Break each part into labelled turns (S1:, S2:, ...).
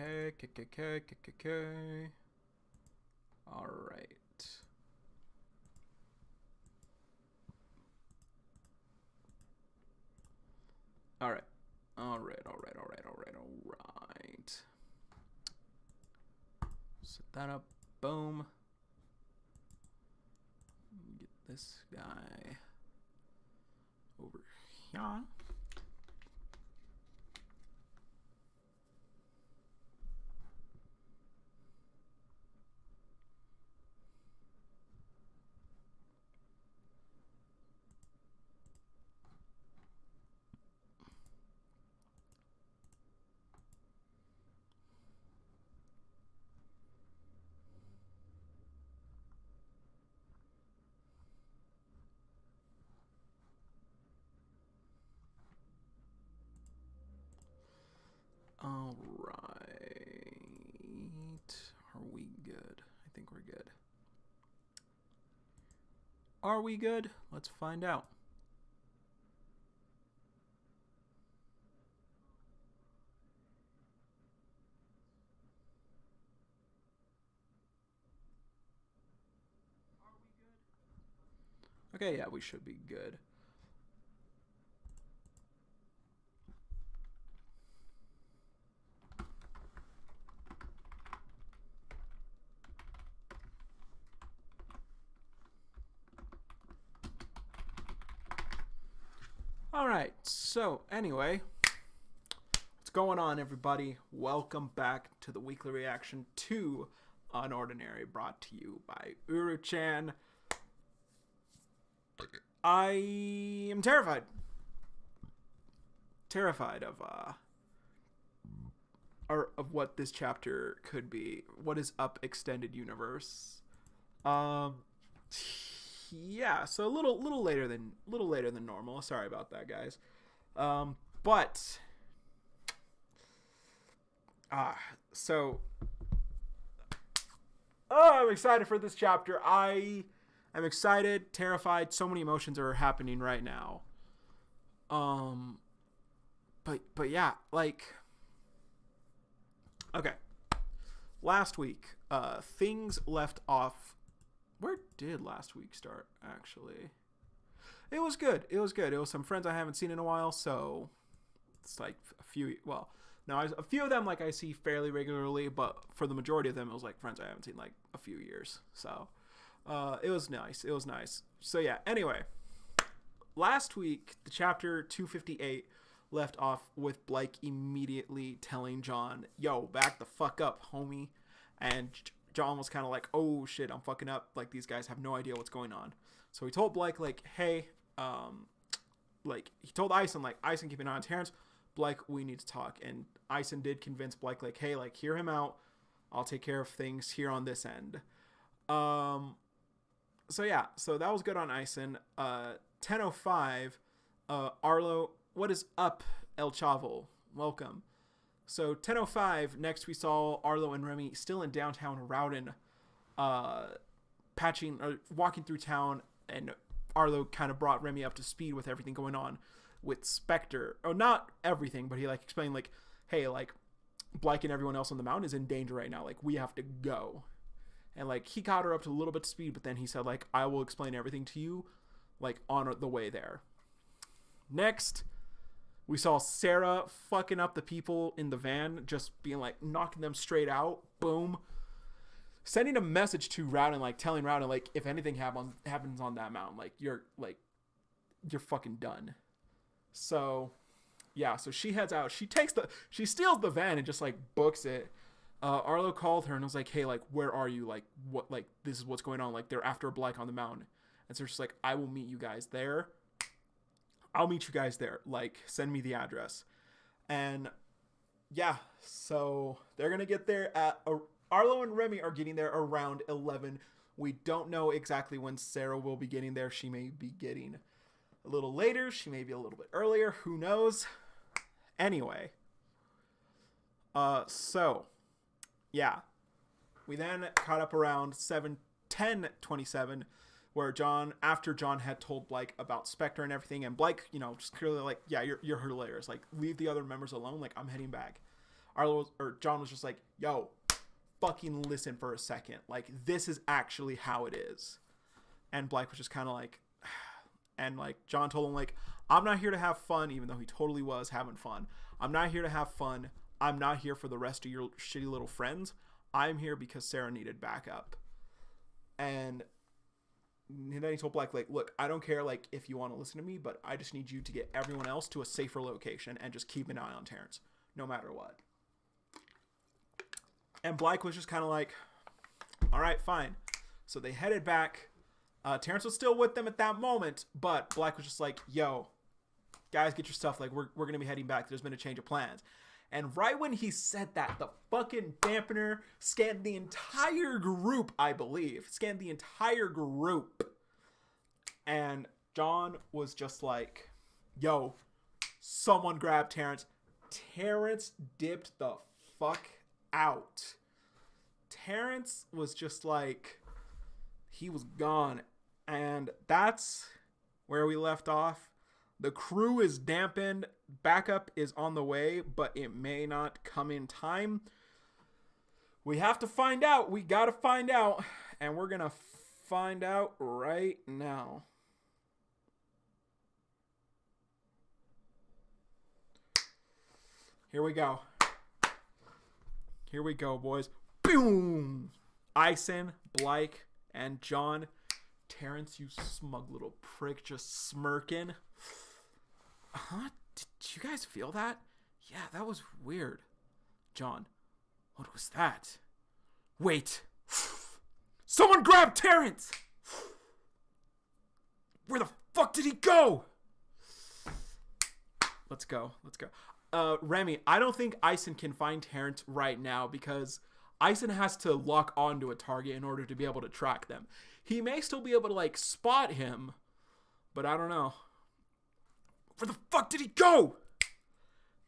S1: All right. All right. Set that up. Boom. Get this guy over here. All right. Are we good? I think we're good. Are we good? Let's find out. Okay, yeah, we should be good. All right, so anyway, what's going on, everybody? Welcome back to the weekly reaction to UnOrdinary, brought to you by Uru-chan. I am terrified of what this chapter could be. What is up, extended universe? Yeah, so a little later than normal. Sorry about that, guys. I'm excited for this chapter. I'm excited, terrified. So many emotions are happening right now. But yeah, like, okay. Last week, things left off. Where did last week start, actually? It was good. It was some friends I haven't seen in a while, so it's like a few of them like I see fairly regularly, but for the majority of them, it was like friends I haven't seen like a few years. So it was nice. So yeah, anyway, last week, the chapter 258 left off with Blake immediately telling John, yo, back the fuck up, homie. And John was kind of like, oh shit, I'm fucking up. Like, these guys have no idea what's going on. So he told Blake, like, hey, like, he told Ison, like, Ison, keep an eye on Terrence. Blake, we need to talk. And Ison did convince Blake, like, hey, like, hear him out. I'll take care of things here on this end. So yeah, so that was good on Ison. 10:05, Arlo, what is up, El Chavo? Welcome. So 10:05, next we saw Arlo and Remy still in downtown Rowden, walking through town, and Arlo kind of brought Remy up to speed with everything going on with Spectre. Oh, not everything, but he like explained like, hey, like, Blake and everyone else on the mountain is in danger right now. Like, we have to go. And like, he got her up to a little bit of speed, but then he said like, I will explain everything to you, like, on the way there. Next, we saw Sarah fucking up the people in the van, just being like, knocking them straight out. Boom. Sending a message to Rowden, like, telling Rowden, like, if anything happens on that mountain, like, you're fucking done. So, yeah, so she heads out. She steals the van and just, like, books it. Arlo called her and was like, hey, like, where are you? Like, what, like, this is what's going on. Like, they're after Blake on the mountain. And so she's like, I will meet you guys there. Like, send me the address. And yeah, so they're going to get there at Arlo and Remy are getting there around 11. We don't know exactly when Sarah will be getting there. She may be getting a little later. She may be a little bit earlier. Who knows? Anyway. So yeah, we then caught up around 10:27, where after John had told Blake about Spectre and everything, and Blake, you know, just clearly like, yeah, you're hilarious. Like, leave the other members alone. Like, I'm heading back. John was just like, yo, fucking listen for a second. Like, this is actually how it is. And Blyke was just kind of like, and like John told him, like, I'm not here to have fun, even though he totally was having fun. I'm not here to have fun. I'm not here for the rest of your shitty little friends. I'm here because Sarah needed backup. And then he told Blyke, like, look, I don't care, like, if you want to listen to me, but I just need you to get everyone else to a safer location and just keep an eye on Terrence, no matter what. And Blyke was just kind of like, all right, fine. So they headed back. Terrence was still with them at that moment, but Blyke was just like, yo, guys, get your stuff. Like, we're going to be heading back. There's been a change of plans. And right when he said that, the fucking dampener scanned the entire group, I believe. Scanned the entire group. And John was just like, yo, someone grab Terrence. Terrence dipped the fuck out. Terrence was just like, he was gone. And that's where we left off. The crew is dampened. Backup is on the way, but it may not come in time. We have to find out. We got to find out. And we're going to find out right now. Here we go. Here we go, boys. Boom! Ison, Blyke, and John. Terrence, you smug little prick, just smirking. Huh? Did you guys feel that? Yeah, that was weird. John, what was that? Wait. Someone grab Terrence! Where the fuck did he go? Let's go. Let's go. Remy, I don't think Ison can find Terrence right now because Ison has to lock onto a target in order to be able to track them. He may still be able to, like, spot him, but I don't know. Where the fuck did he go?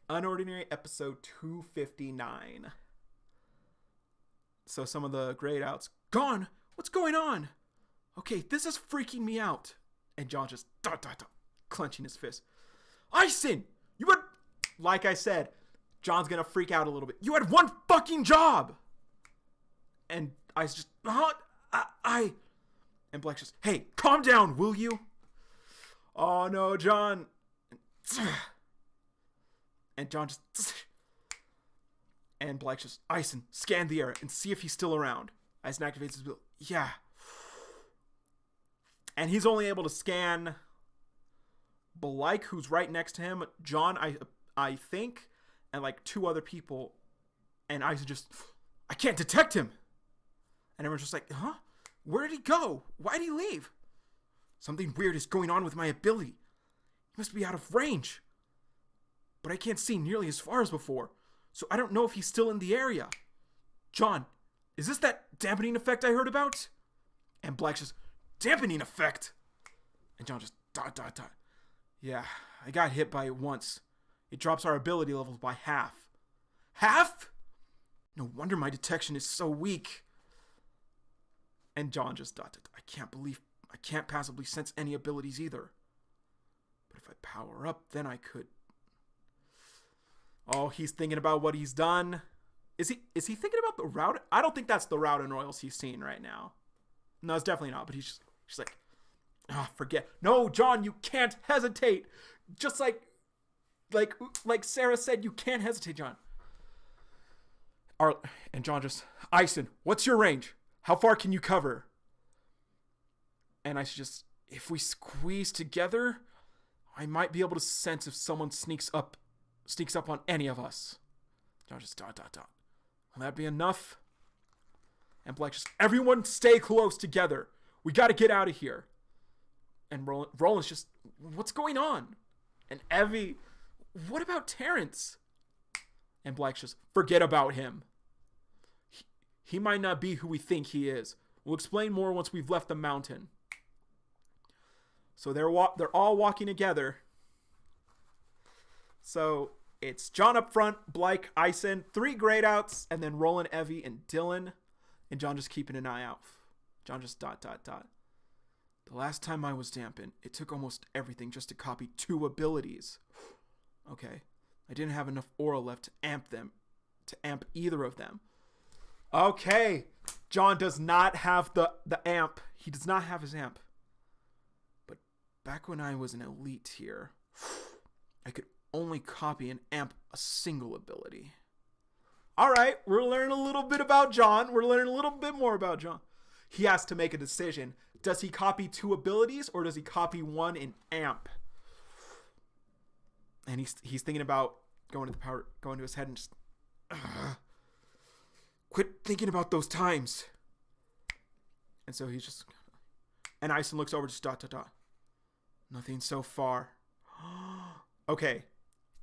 S1: UnOrdinary episode 259. So some of the grayed outs. Gone? What's going on? Okay, this is freaking me out. And John just clenching his fist. Ison! You had... Like I said, John's gonna freak out a little bit. You had one fucking job! And I just... And Blyke's just, hey, calm down, will you? Oh, no, John. And John just... And Blyke's just, Ison, scan the area and see if he's still around. Ison activates his ability. Yeah. And he's only able to scan Blyke, who's right next to him, John, I think, and like two other people. And Ison just, I can't detect him. And everyone's just like, huh? Where did he go? Why did he leave? Something weird is going on with my ability. He must be out of range. But I can't see nearly as far as before, so I don't know if he's still in the area. John, is this that dampening effect I heard about? And Blyke's just, dampening effect? And John just, Yeah, I got hit by it once. It drops our ability levels by half. Half? No wonder my detection is so weak. And John just, I can't passively sense any abilities either. But if I power up, then I could. Oh, he's thinking about what he's done. Is he thinking about the route? I don't think that's the route and royals he's seeing right now. No, it's definitely not. But he's like, forget. No, John, you can't hesitate. Just like Sarah said, you can't hesitate, John. And John just, Ison, what's your range? How far can you cover? And I just, if we squeeze together, I might be able to sense if someone sneaks up on any of us. John just, Will that be enough? And Blyke just, everyone stay close together. We got to get out of here. And Roland's just, what's going on? And Evie, what about Terrence? And Blyke's just, forget about him. He might not be who we think he is. We'll explain more once we've left the mountain. So they're all walking together. So it's John up front, Blyke, Ison, 3 grayed outs, and then Roland, Evie, and Dylan. And John just keeping an eye out. John just ... The last time I was dampened, it took almost everything just to copy 2 abilities. Okay. I didn't have enough aura left to amp them. to amp either of them. Okay. John does not have the amp. He does not have his amp. But back when I was an elite here, I could only copy and amp a single ability. All right, we're learning a little bit about John. We're learning a little bit more about John. He has to make a decision. Does he copy 2 abilities or does he copy 1 in amp? And he's thinking about going to his head and just quit thinking about those times. And so he's just, and Ison looks over, just ... Nothing so far. Okay,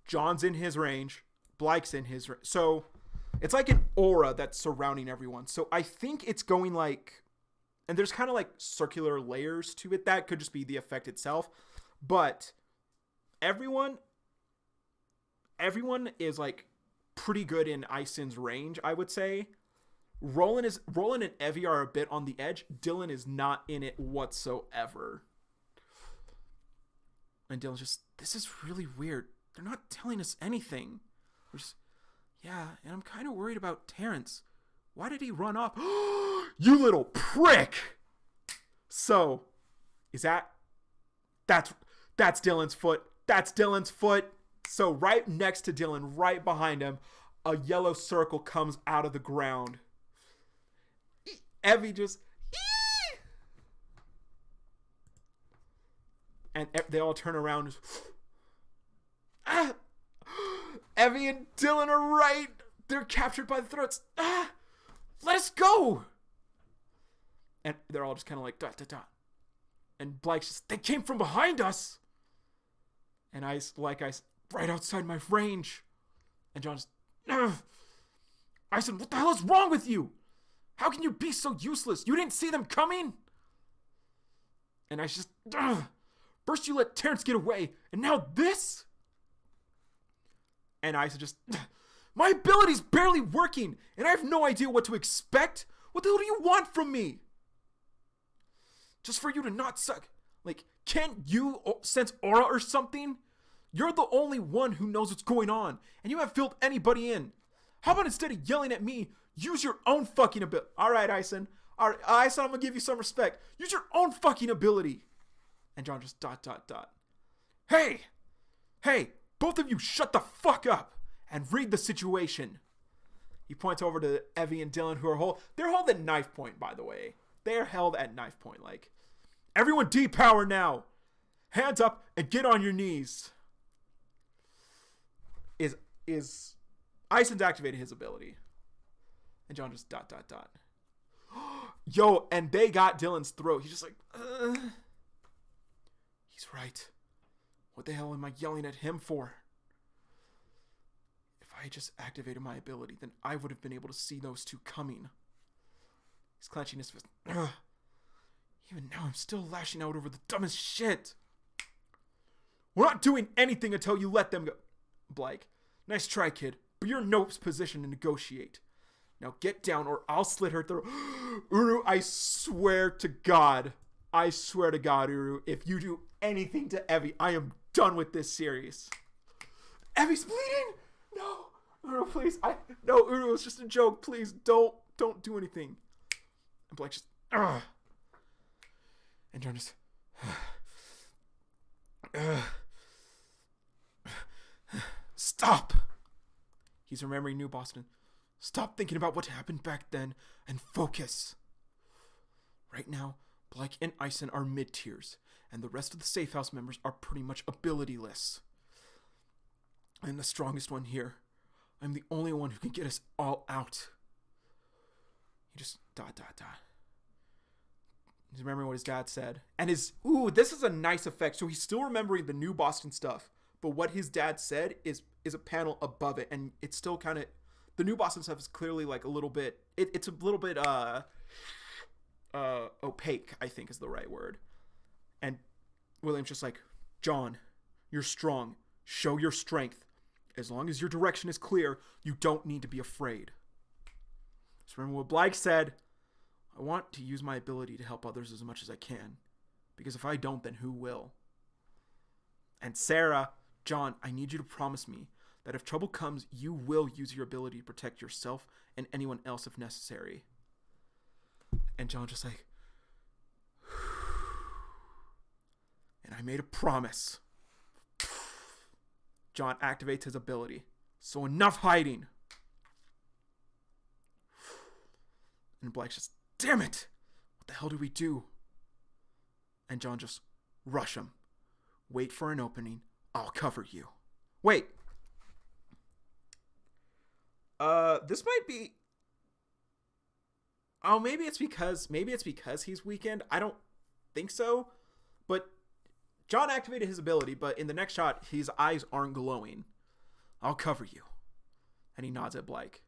S1: John's in his range. Blyke's in his range. So it's like an aura that's surrounding everyone. So I think it's going like, and there's kind of like circular layers to it. That could just be the effect itself. But everyone is like pretty good in Ison's range, I would say. Roland and Evie are a bit on the edge. Dylan is not in it whatsoever. And Dylan's just, this is really weird. They're not telling us anything. We're just, yeah, and I'm kind of worried about Terrence. Why did he run off? You little prick! So, is that's Dylan's foot. That's Dylan's foot. So right next to Dylan, right behind him, a yellow circle comes out of the ground. Evie just, and they all turn around and just, Evie and Dylan are right. They're captured by the throats. Let us go. And they're all just kind of like, ... And Blyke's just, they came from behind us. And Ice, right outside my range. And John's, Ison, what the hell is wrong with you? How can you be so useless? You didn't see them coming? And Ice just, first you let Terrence get away, and now this? And Ison just, my ability's barely working, and I have no idea what to expect. What the hell do you want from me? Just for you to not suck. Like, can't you sense aura or something? You're the only one who knows what's going on, and you haven't filled anybody in. How about instead of yelling at me, use your own fucking ability? All right, Ison. All right, Ison, I'm gonna give you some respect. Use your own fucking ability. And John just ... Hey, both of you shut the fuck up and read the situation. He points over to Evie and Dylan, who are they're held at knife point, by the way. They're held at knife point. Like, everyone depower now. Hands up and get on your knees. Is Ison's activated his ability. And John just ... Yo, and they got Dylan's throat. He's just like, He's right. What the hell am I yelling at him for? If I had just activated my ability, then I would have been able to see those two coming. He's clenching his fist. Even now, I'm still lashing out over the dumbest shit. We're not doing anything until you let them go. Blyke, nice try, kid, but you're in no position to negotiate. Now get down or I'll slit her throat. Uru, I swear to God, Uru, if you do anything to Evie, I am done with this series. Evie's bleeding! No! Uru, please. No, Uru, it's just a joke. Please, don't do anything. And Blyke just, And John just, stop! He's remembering New Boston. Stop thinking about what happened back then and focus. Right now, Blyke and Ison are mid-tiers, and the rest of the Safe House members are pretty much abilityless. I'm the strongest one here. I'm the only one who can get us all out. He just ... He's remembering what his dad said. And this is a nice effect. So he's still remembering the New Boston stuff, but what his dad said is a panel above it, and it's still kind of, the New Boston stuff is clearly like a little bit, it's a little bit opaque, I think is the right word. And William's just like, John, you're strong. Show your strength. As long as your direction is clear, you don't need to be afraid. Just remember what Blyke said. I want to use my ability to help others as much as I can. Because if I don't, then who will? And Sarah, John, I need you to promise me that if trouble comes, you will use your ability to protect yourself and anyone else if necessary. And John just like, and I made a promise. John activates his ability. So enough hiding. And Black's just, damn it! What the hell do we do? And John just, rush him. Wait for an opening. I'll cover you. Wait. This might be... Oh, maybe it's because he's weakened. I don't think so. But John activated his ability, but in the next shot, his eyes aren't glowing. I'll cover you. And he nods at Blake.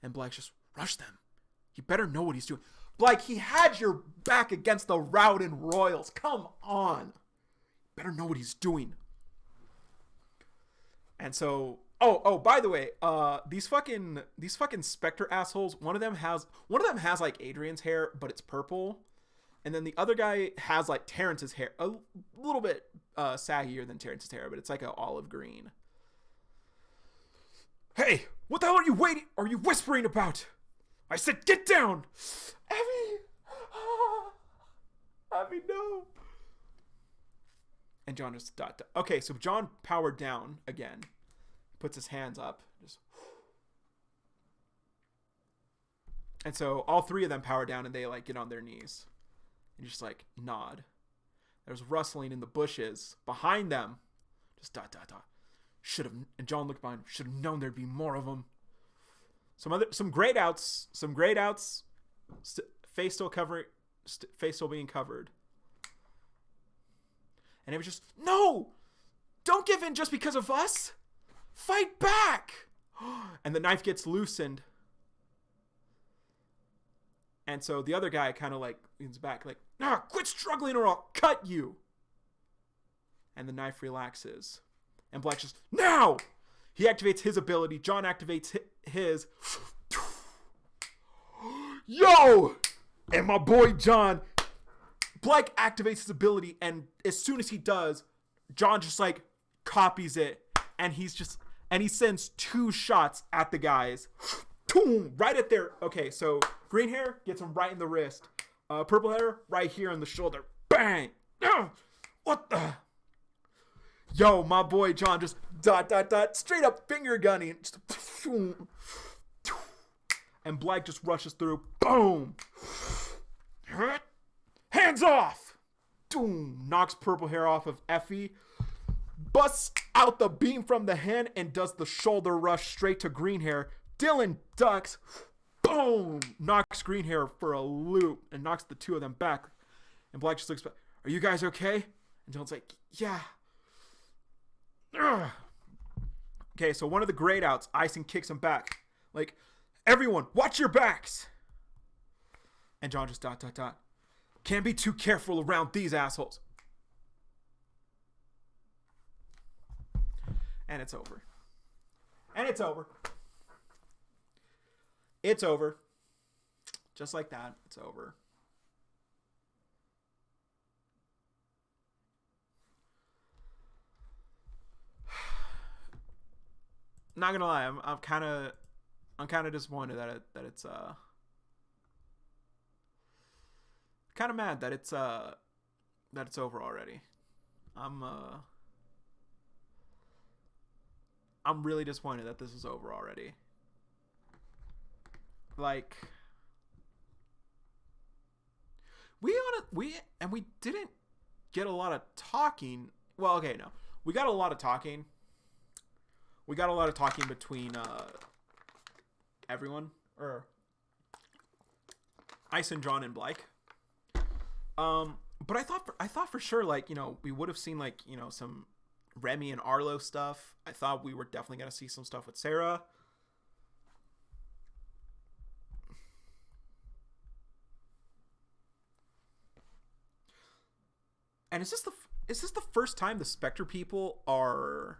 S1: And Blake's just, rush them. You better know what he's doing. Blake, he had your back against the Rowden Royals. Come on. You better know what he's doing. And so, oh, by the way, these fucking Spectre assholes, one of them has like Adrian's hair, but it's purple. And then the other guy has like Terrence's hair, a little bit saggier than Terrence's hair, but it's like an olive green. Hey, what the hell are you whispering about? I said get down! Abby, no. And John just dot. Okay, so John powered down again. Puts his hands up. Just. And so all three of them power down and they like get on their knees. And just like nod. There's rustling in the bushes behind them. Just dot. Should have. And John looked behind. Should have known there'd be more of them. Some grayed outs. Face still being covered. And it was just, no! Don't give in just because of us! Fight back! And the knife gets loosened. And so the other guy kind of like leans back like, nah, quit struggling or I'll cut you! And the knife relaxes. And Black just, now! He activates his ability. John activates his. Yo! And my boy John, Black activates his ability, and as soon as he does, John just like copies it, and he sends 2 shots at the guys. Boom! Right at their, okay, so green hair gets him right in the wrist. Purple hair, right here on the shoulder. Bang! What the? Yo, my boy John just dot, straight up finger gunning. Just, and Black just rushes through. Boom! Hands off! Boom! Knocks purple hair off of Effie. Busts out the beam from the hand and does the shoulder rush straight to green hair. Dylan ducks. Boom! Knocks green hair for a loop and knocks the 2 of them back. And Black just looks back. Are you guys okay? And John's like, yeah. Ugh. Okay, so one of the grayed outs, Ison kicks him back. Like, everyone, watch your backs! And John just dot. Can't be too careful around these assholes. And it's over. It's over. Just like that, it's over. Not gonna lie, I'm kind of disappointed that it's kind of mad that it's over already. I'm really disappointed that this is over already. Like we didn't get a lot of talking. Well, okay, no. We got a lot of talking. We got a lot of talking between everyone, or Ison, John, and Blake. But I thought for sure, like, you know, we would have seen, like, you know, some Remy and Arlo stuff. I thought we were definitely gonna see some stuff with Sarah. And is this the first time the Spectre people are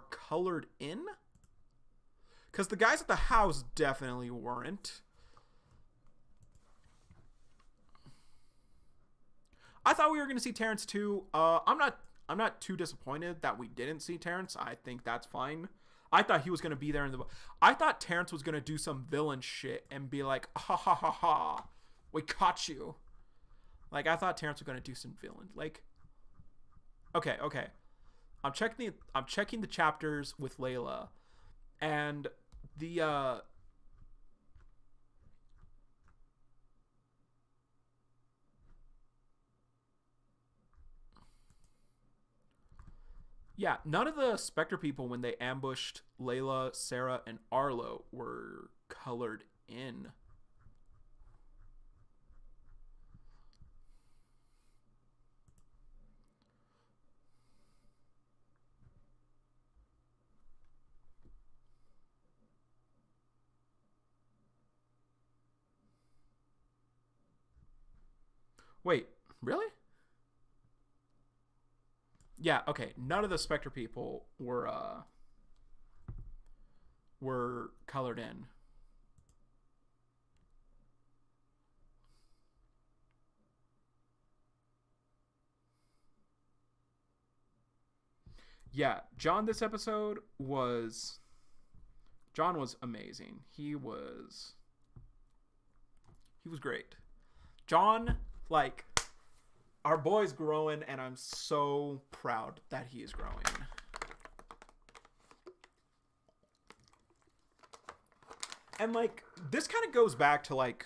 S1: colored in? Because the guys at the house definitely weren't. I thought we were going to see Terrence too. I'm I'm not too disappointed that we didn't see Terrence. I think that's fine. I thought he was gonna be there in the. I thought Terrence was gonna do some villain shit and be like, ha ha ha ha, we caught you. Like I thought Terrence was gonna do some villain. Like, okay. I'm checking the chapters with Layla, and the yeah, none of the Spectre people when they ambushed Layla, Sarah, and Arlo were colored in. Wait, really? Yeah, okay. None of the Spectre people were colored in. Yeah, John this episode was John was amazing. He was great. John, like, our boy's growing, and I'm so proud that he is growing. And, like, this kind of goes back to, like,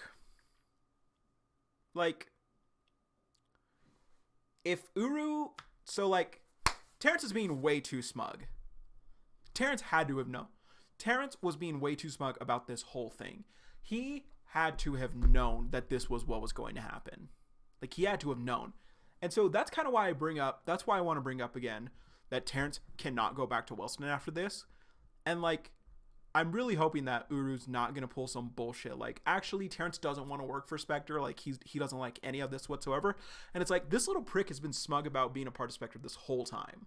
S1: if Uru... So, like, Terrence is being way too smug. Terrence had to have known. Terrence was being way too smug about this whole thing. He had to have known that this was what was going to happen. Like, he had to have known. And so that's kind of why that's why I want to bring up again that Terrence cannot go back to Wilson after this. And, like, I'm really hoping that Uru's not going to pull some bullshit. Like, actually, Terrence doesn't want to work for Spectre. Like, he doesn't like any of this whatsoever. And it's like, this little prick has been smug about being a part of Spectre this whole time.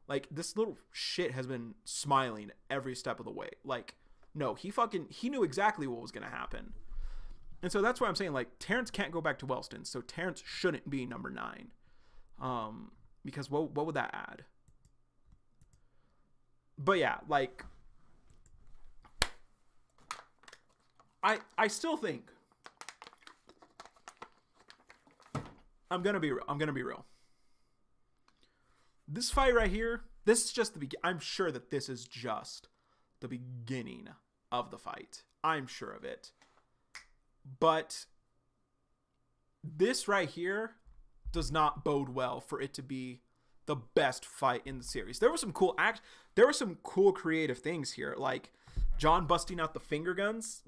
S1: Like, this little shit has been smiling every step of the way. Like, no, he knew exactly what was going to happen. And so that's why I'm saying, like, Terrence can't go back to Wellston, so Terrence shouldn't be number 9. Because what would that add? But yeah, like, I still think I'm gonna be real. This fight right here, this is just the beginning. I'm sure that this is just the beginning of the fight. I'm sure of it. But this right here does not bode well for it to be the best fight in the series. There was some cool creative things here, like John busting out the finger guns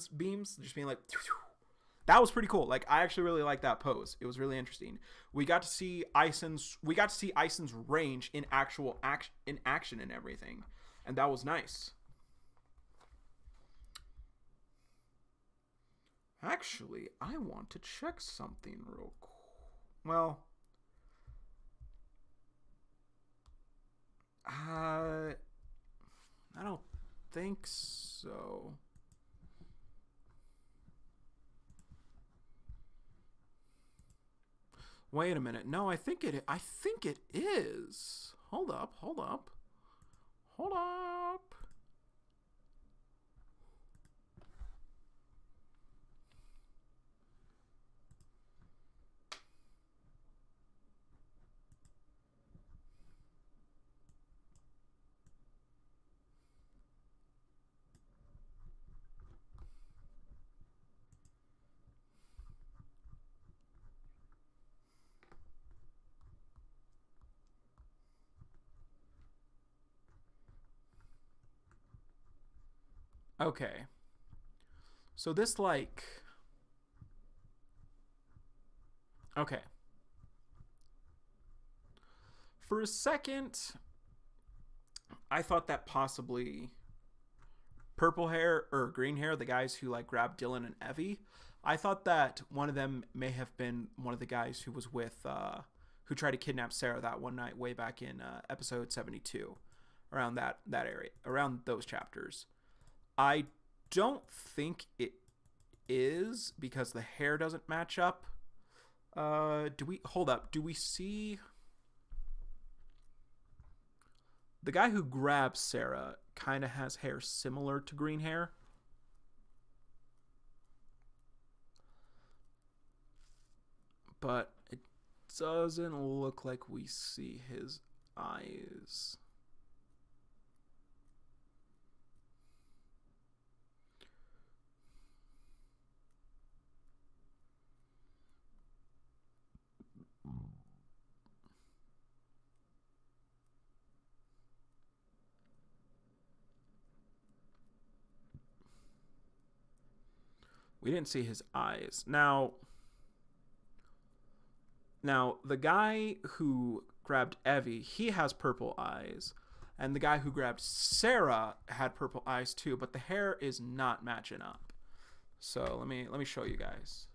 S1: beams, just being like, that was pretty cool. Like, I actually really liked that pose. It was really interesting. We got to see Ison's range in action and everything, and that was nice. Actually, I want to check something real quick. Well, I don't think so. Wait a minute. No, I think it is. Hold up. Okay. So this, like... Okay. For a second, I thought that possibly purple hair or green hair, the guys who, like, grabbed Dylan and Evie, I thought that one of them may have been one of the guys who was with, who tried to kidnap Sarah that one night way back in episode 72. Around that area. Around those chapters. I don't think it is because the hair doesn't match up. Hold up. Do we see... The guy who grabs Sarah kind of has hair similar to green hair. But it doesn't look like we see his eyes. We didn't see his eyes. Now, the guy who grabbed Evie, he has purple eyes. And the guy who grabbed Sarah had purple eyes too, but the hair is not matching up. So let me show you guys.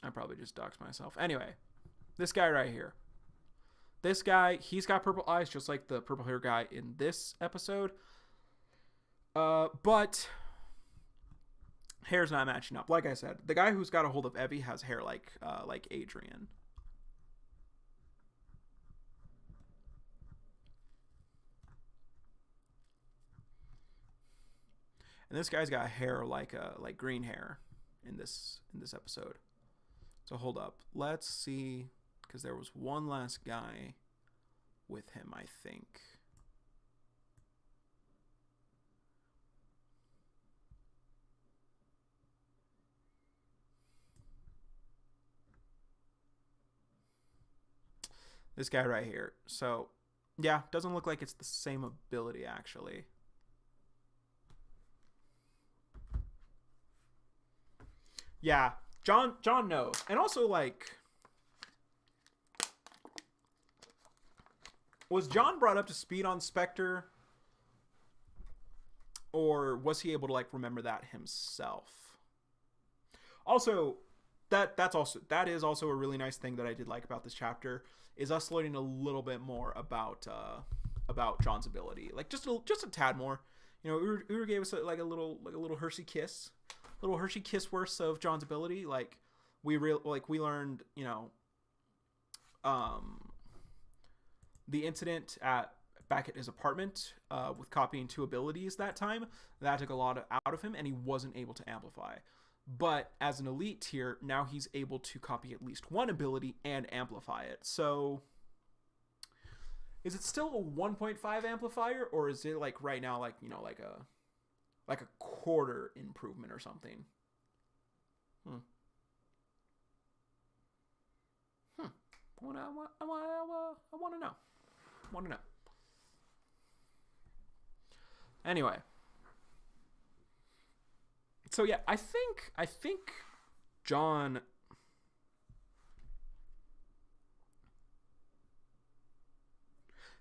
S1: I probably just doxed myself. Anyway, this guy right here. This guy, he's got purple eyes just like the purple hair guy in this episode. But hair's not matching up. Like I said, the guy who's got a hold of Evie has hair like Adrian. And this guy's got hair like green hair in this episode. So hold up. Let's see, because there was one last guy with him, I think. This guy right here. So, yeah, doesn't look like it's the same ability, actually. Yeah, John knows. And also, like, was John brought up to speed on Spectre? Or was he able to, like, remember that himself? Also, that is also a really nice thing that I did like about this chapter, is us learning a little bit more about John's ability, like just a tad more. You know, Uru gave us a little Hershey kiss, worth of John's ability. Like we learned, you know, the incident back at his apartment with copying 2 abilities that time, that took a lot out of him, and he wasn't able to amplify. But as an elite tier, now he's able to copy at least 1 ability and amplify it. So, is it still a 1.5 amplifier, or is it like right now, like, you know, like a quarter improvement or something? I want to know. Anyway. So yeah, I think John,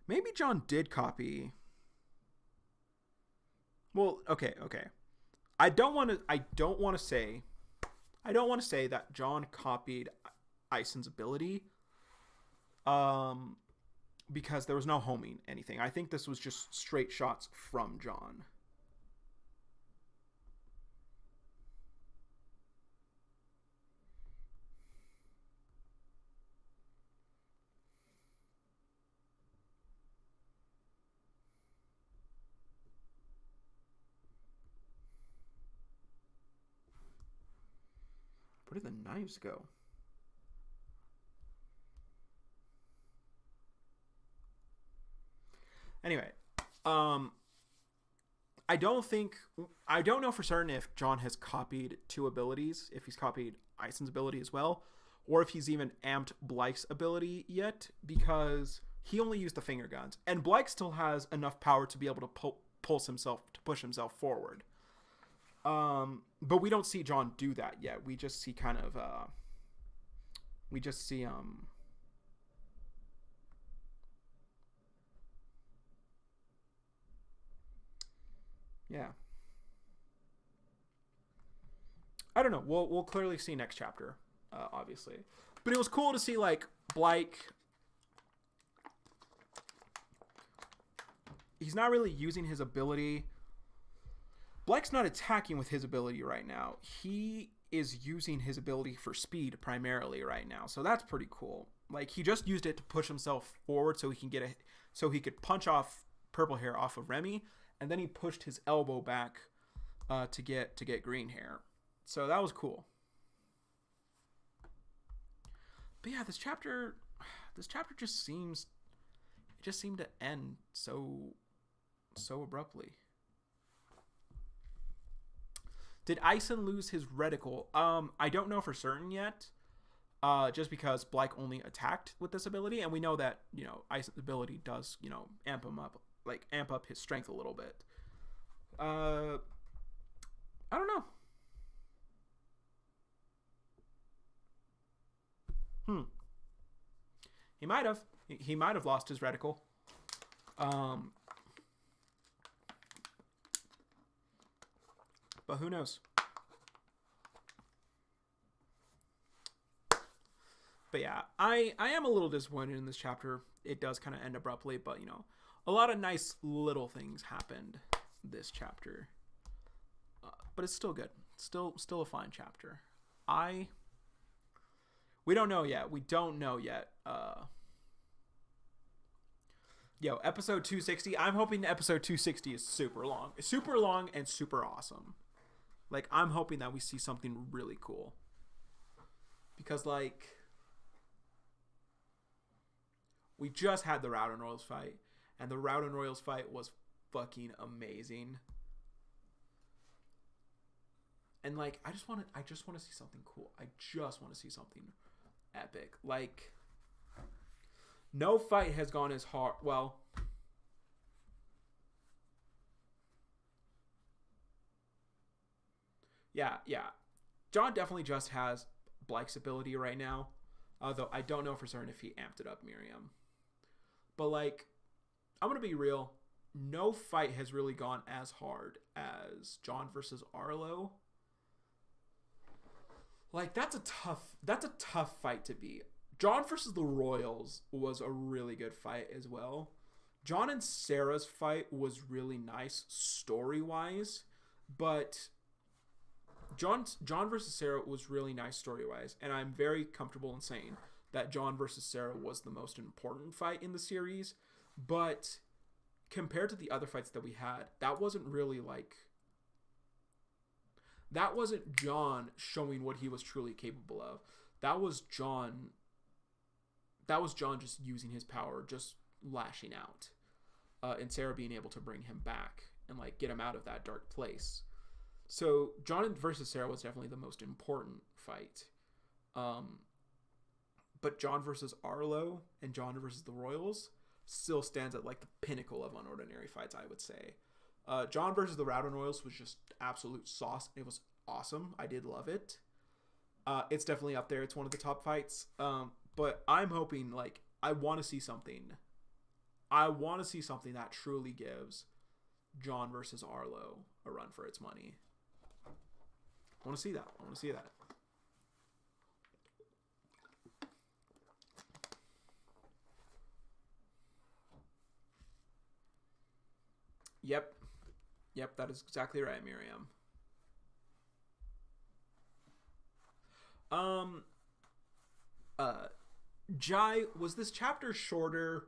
S1: maybe John did copy. Well, okay. I don't want to say that John copied Ison's ability, because there was no homing anything. I think this was just straight shots from John. Where did the knives go? Anyway, I don't know for certain if John has copied 2 abilities, if he's copied Ison's ability as well, or if he's even amped Blyke's ability yet, because he only used the finger guns, and Blyke still has enough power to be able to push himself forward. But we don't see John do that yet. We just see yeah. I don't know. We'll clearly see next chapter, obviously. But it was cool to see, like, Blyke. He's not really using his ability. Blyke's not attacking with his ability right now. He is using his ability for speed primarily right now. So that's pretty cool. Like, he just used it to push himself forward so he could punch off purple hair off of Remy, and then he pushed his elbow back to get green hair. So that was cool. But yeah, this chapter just seemed to end so abruptly. Did Ison lose his reticle? I don't know for certain yet. Just because Blyke only attacked with this ability, and we know that, you know, Ison's ability does, you know, amp up his strength a little bit. I don't know. He might have. He might have lost his reticle. But who knows? But yeah, I am a little disappointed in this chapter. It does kind of end abruptly, but, you know, a lot of nice little things happened this chapter. But it's still good. Still a fine chapter. We don't know yet. Episode 260. I'm hoping episode 260 is super long and super awesome. Like, I'm hoping that we see something really cool. Because, like, we just had the Rowden Royals fight, and the Rowden Royals fight was fucking amazing. And, like, I just want to see something cool. I just want to see something epic. Like, no fight has gone as hard. Well, yeah. John definitely just has Blyke's ability right now. Though I don't know for certain if he amped it up Miriam. But, like, I'm going to be real. No fight has really gone as hard as John versus Arlo. Like, that's a tough fight to beat. John versus the Royals was a really good fight as well. John and Sarah's fight was really nice story-wise, but John versus Sarah was really nice story-wise, and I'm very comfortable in saying that John versus Sarah was the most important fight in the series, but compared to the other fights that we had, that wasn't really, like, that wasn't John showing what he was truly capable of. That was John just using his power, just lashing out, and Sarah being able to bring him back and, like, get him out of that dark place. So John versus Sarah was definitely the most important fight. But John versus Arlo and John versus the Royals still stands at, like, the pinnacle of unordinary fights, I would say. John versus the Rowden Royals was just absolute sauce. It was awesome. I did love it. It's definitely up there. It's one of the top fights. But I'm hoping, like, I want to see something. I want to see something that truly gives John versus Arlo a run for its money. I want to see that. Yep, that is exactly right, Miriam. Jai, was this chapter shorter?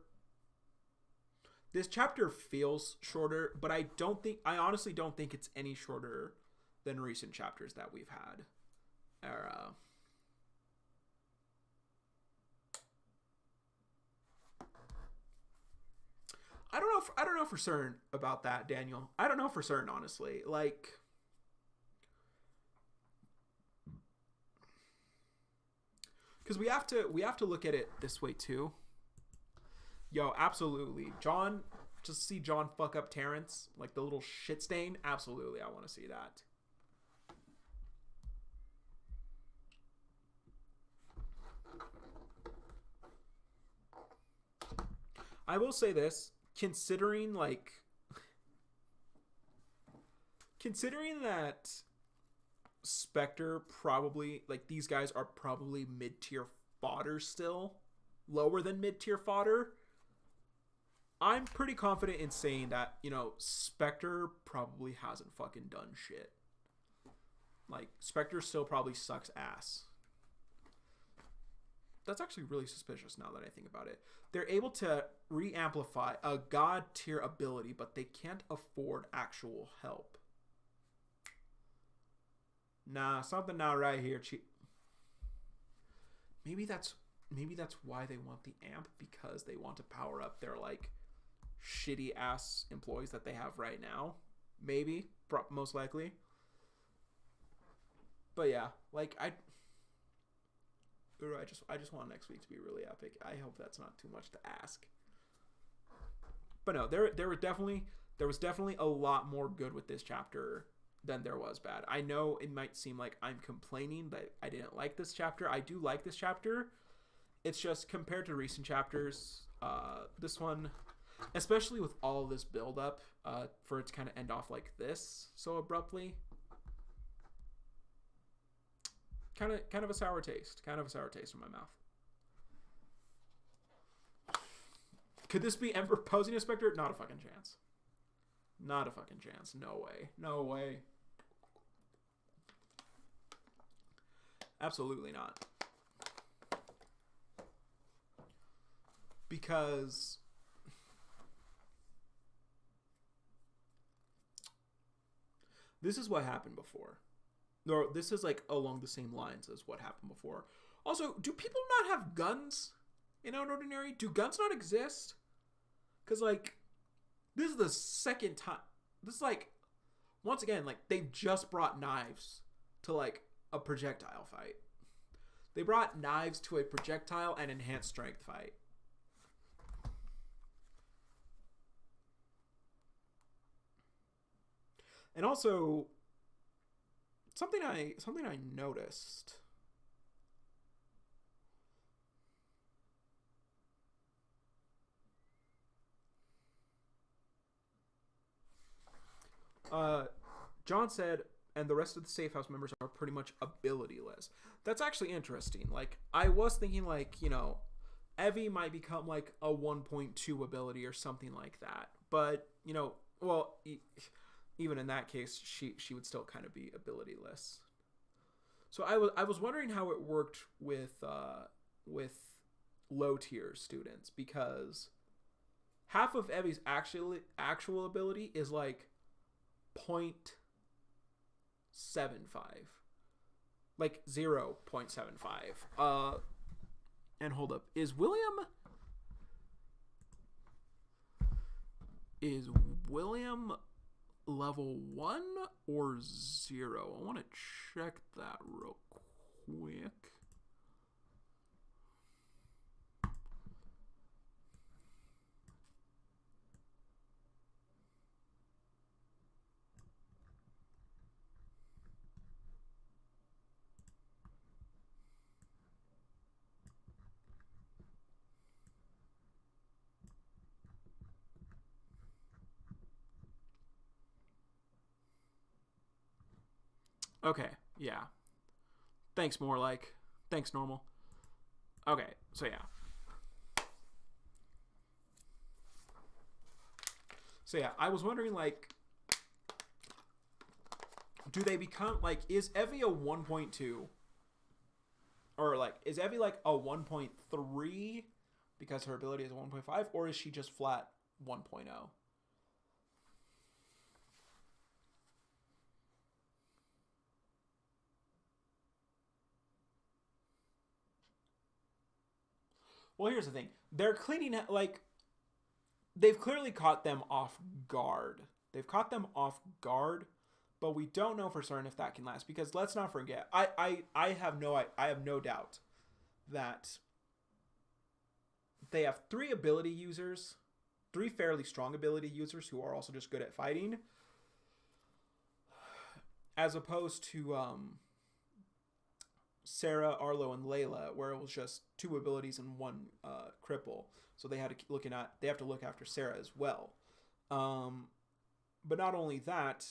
S1: This chapter feels shorter, but I honestly don't think it's any shorter than recent chapters that we've had. I don't know for certain about that, Daniel. I don't know for certain, honestly. Like, because we have to look at it this way too. Yo, absolutely. John, just see John fuck up Terrence, like the little shit stain. Absolutely, I want to see that. I will say this, considering that Spectre probably, like, these guys are probably mid-tier fodder still, lower than mid-tier fodder, I'm pretty confident in saying that, you know, Spectre probably hasn't fucking done shit. Like, Spectre still probably sucks ass. that's actually really suspicious now that I think about it. They're able to re-amplify a god tier ability, but they can't afford actual help. Nah, something not right here. Maybe that's why they want the amp, because they want to power up their like shitty ass employees that they have right now. Maybe, most likely. But yeah, like I just want next week to be really epic. I hope that's not too much to ask. But no, there was definitely a lot more good with this chapter than there was bad. I know it might seem like I'm complaining that I didn't like this chapter. I do like this chapter. It's just compared to recent chapters, this one, especially with all this build up, for it to kind of end off like this so abruptly, kind of a sour taste. Kind of a sour taste in my mouth. Could this be Emperor posing a Spectre? Not a fucking chance. Not a fucking chance. No way. No way. Absolutely not. Because this is what happened before. No, this is like along the same lines as what happened before. Also, do people not have guns in UnOrdinary? Do guns not exist? Because like, this is the second time. This is like, once again, like they've just brought knives to like a projectile fight. They brought knives to a projectile and enhanced strength fight. And also, something I noticed. John said, and the rest of the Safe House members are pretty much abilityless. That's actually interesting. Like, I was thinking, like, you know, Evie might become like a 1.2 ability or something like that. But, you know, well, even in that case, she would still kind of be abilityless. So I was wondering how it worked with low tier students, because half of Evie's actual ability is like 0.75, like 0.75. And hold up, is William level 1 or 0? I want to check that real quick. Okay, yeah. Thanks, more like. Thanks, normal. Okay, so yeah. So yeah, I was wondering, like, do they become, like, is Evie a 1.2? Or, like, is Evie, like, a 1.3 because her ability is a 1.5? Or is she just flat 1.0? Well, here's the thing. They're cleaning, like, they've clearly caught them off guard. They've caught them off guard, but we don't know for certain if that can last, because let's not forget, I have no doubt that they have three ability users, three fairly strong ability users who are also just good at fighting, as opposed to Sarah, Arlo, and Layla, where it was just two abilities and one cripple. So they have to look after Sarah as well. But not only that,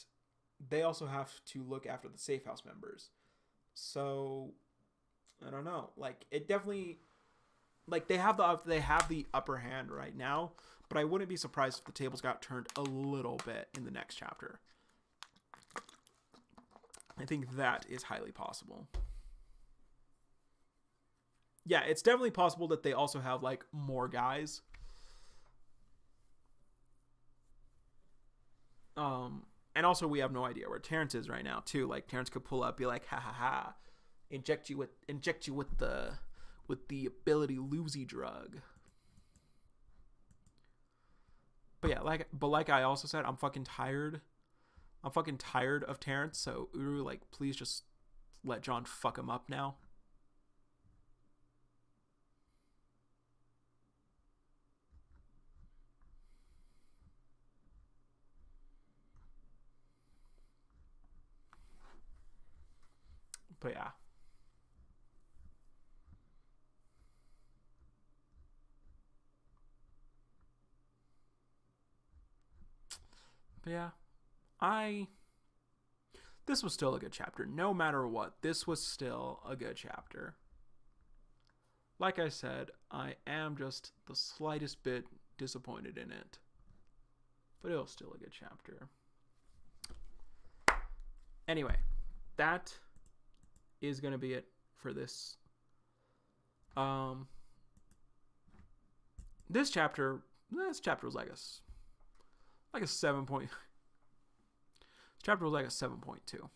S1: they also have to look after the Safe House members. So I don't know. Like, it definitely, like, they have the upper hand right now. But I wouldn't be surprised if the tables got turned a little bit in the next chapter. I think that is highly possible. yeah, it's definitely possible that they also have like more guys. And also we have no idea where Terrence is right now too. Like Terrence could pull up, be like, ha ha ha, inject you with the ability Lucy drug. But yeah, like I also said, I'm fucking tired. I'm fucking tired of Terrence. So Uru, like, please just let John fuck him up now. But yeah. But yeah. This was still a good chapter. No matter what, this was still a good chapter. Like I said, I am just the slightest bit disappointed in it. But it was still a good chapter. Anyway, that is going to be it for this. This chapter was like a 7 point. This chapter was like a 7.2.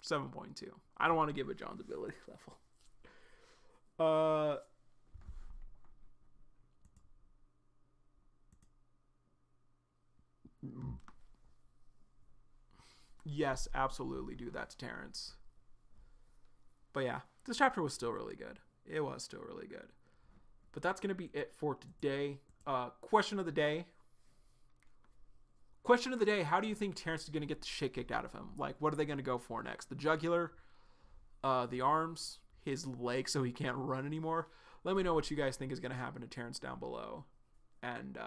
S1: 7.2. I don't want to give it John's ability level. Yes, absolutely do that to Terrence. But yeah, this chapter was still really good. It was still really good. But that's going to be it for today. Question of the day. Question of the day, how do you think Terrence is going to get the shit kicked out of him? Like, what are they going to go for next? The jugular? The arms? His legs so he can't run anymore? Let me know what you guys think is going to happen to Terrence down below. And,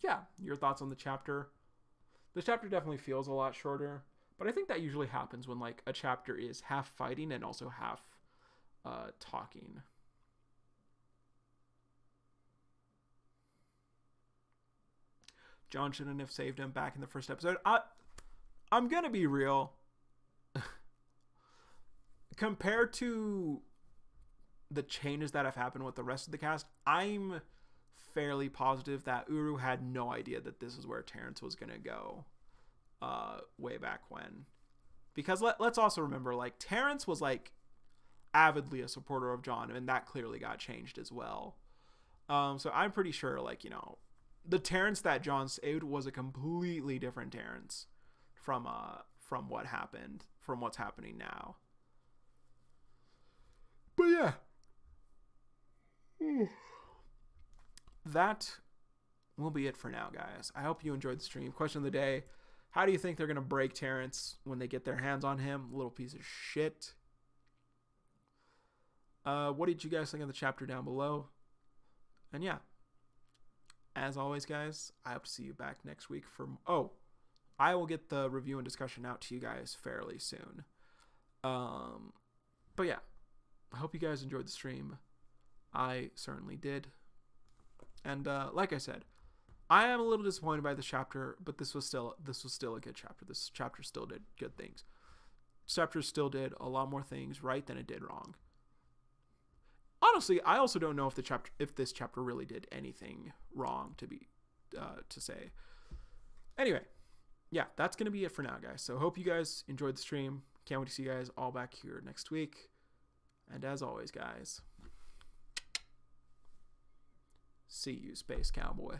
S1: yeah, your thoughts on the chapter. This chapter definitely feels a lot shorter. But I think that usually happens when, like, a chapter is half fighting and also half talking. John shouldn't have saved him back in the first episode. I'm going to be real. Compared to the changes that have happened with the rest of the cast, I'm fairly positive that Uru had no idea that this is where Terrence was going to go way back when. Because let's also remember, like, Terrence was, like, avidly a supporter of John, and that clearly got changed as well. So I'm pretty sure, like, you know, the Terrence that John saved was a completely different Terrence from what happened, from what's happening now. But yeah. That will be it for now, guys. I hope you enjoyed the stream. Question of the day. How do you think they're going to break Terrence when they get their hands on him? Little piece of shit. What did you guys think of the chapter down below? And yeah. As always, guys, I hope to see you back next week for... Oh, I will get the review and discussion out to you guys fairly soon. But yeah, I hope you guys enjoyed the stream. I certainly did. And like I said, I am a little disappointed by this chapter, but this was still a good chapter. This chapter still did good things. This chapter still did a lot more things right than it did wrong. Honestly, I also don't know if this chapter really did anything wrong to say. Anyway, yeah, that's gonna be it for now, guys. So hope you guys enjoyed the stream. Can't wait to see you guys all back here next week. And as always, guys, see you, Space Cowboy.